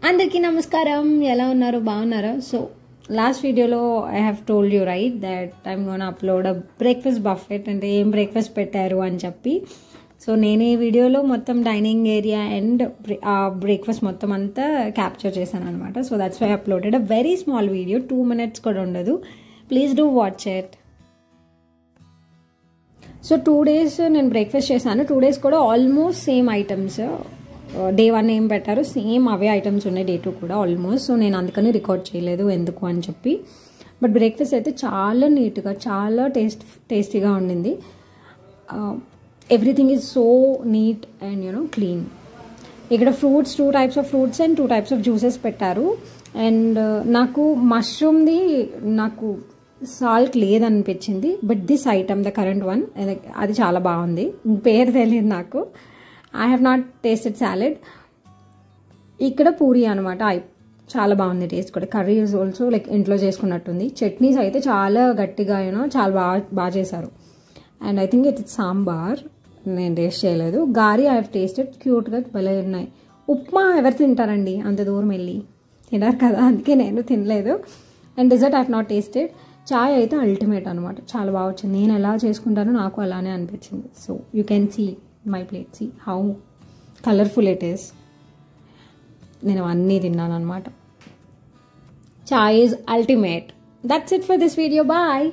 అందరికీ నమస్కారం. ఎలా ఉన్నారు? బాగున్నారా? సో లాస్ట్ వీడియోలో I have told you right that I'm gonna upload a breakfast buffet, అంటే ఏం బ్రేక్ఫాస్ట్ పెట్టారు అని చెప్పి. సో నేను ఈ వీడియోలో మొత్తం డైనింగ్ ఏరియా అండ్ ఆ బ్రేక్ఫాస్ట్ మొత్తం అంతా క్యాప్చర్ చేశాను అనమాట. So that's why uploaded a very small video, 2 minutes కూడా ఉండదు. Please do watch it. So 2 days నేను బ్రేక్ఫాస్ట్ చేశాను. 2 days కూడా ఆల్మోస్ట్ సేమ్ ఐటమ్స్. Day 1 ఏం పెట్టారు, సేమ్ అవే ఐటమ్స్ ఉన్నాయి Day 2 కూడా ఆల్మోస్ట్. సో నేను అందుకని రికార్డ్ చేయలేదు ఎందుకు అని చెప్పి. బట్ బ్రేక్ఫాస్ట్ అయితే చాలా నీట్గా, చాలా టేస్టీగా ఉండింది. Everything is so neat and clean. ఇక్కడ fruits, 2 types of fruits and 2 types ఆఫ్ జ్యూసెస్ పెట్టారు. అండ్ నాకు మష్రూమ్ది నాకు సాల్ట్ లేదనిపించింది. But this item the current one, అది చాలా బాగుంది. పేరు తెలియదు నాకు. I have not tasted salad. ఇక్కడ పూరి అనమాట, చాలా బాగుంది టేస్ట్ కూడా. కర్రీ ఈజ్ ఆల్సో లైక్ ఇంట్లో చేసుకున్నట్టుంది. చట్నీస్ అయితే చాలా గట్టిగా చాలా బాగా చేశారు. And I think it's sambar, నేను టేస్ట్ చేయలేదు. గారి ఐ హ్యావ్ టేస్టెడ్, క్యూట్గా భలే ఉన్నాయి. ఉప్మా ఎవరు తింటారండి అంత దూరం వెళ్ళి? తినరు కదా, అందుకే నేను తినలేదు. And dessert I have not tasted. చాయ్ అయితే అల్టిమేట్ అనమాట, చాలా బాగా వచ్చింది. నేను ఎలా చేసుకుంటానో నాకు అలానే అనిపించింది. So you can see my plate, see how colourful it is. నేను అన్నీ తిన్నాను అనమాట. Chai is ultimate. That's it for this video. Bye.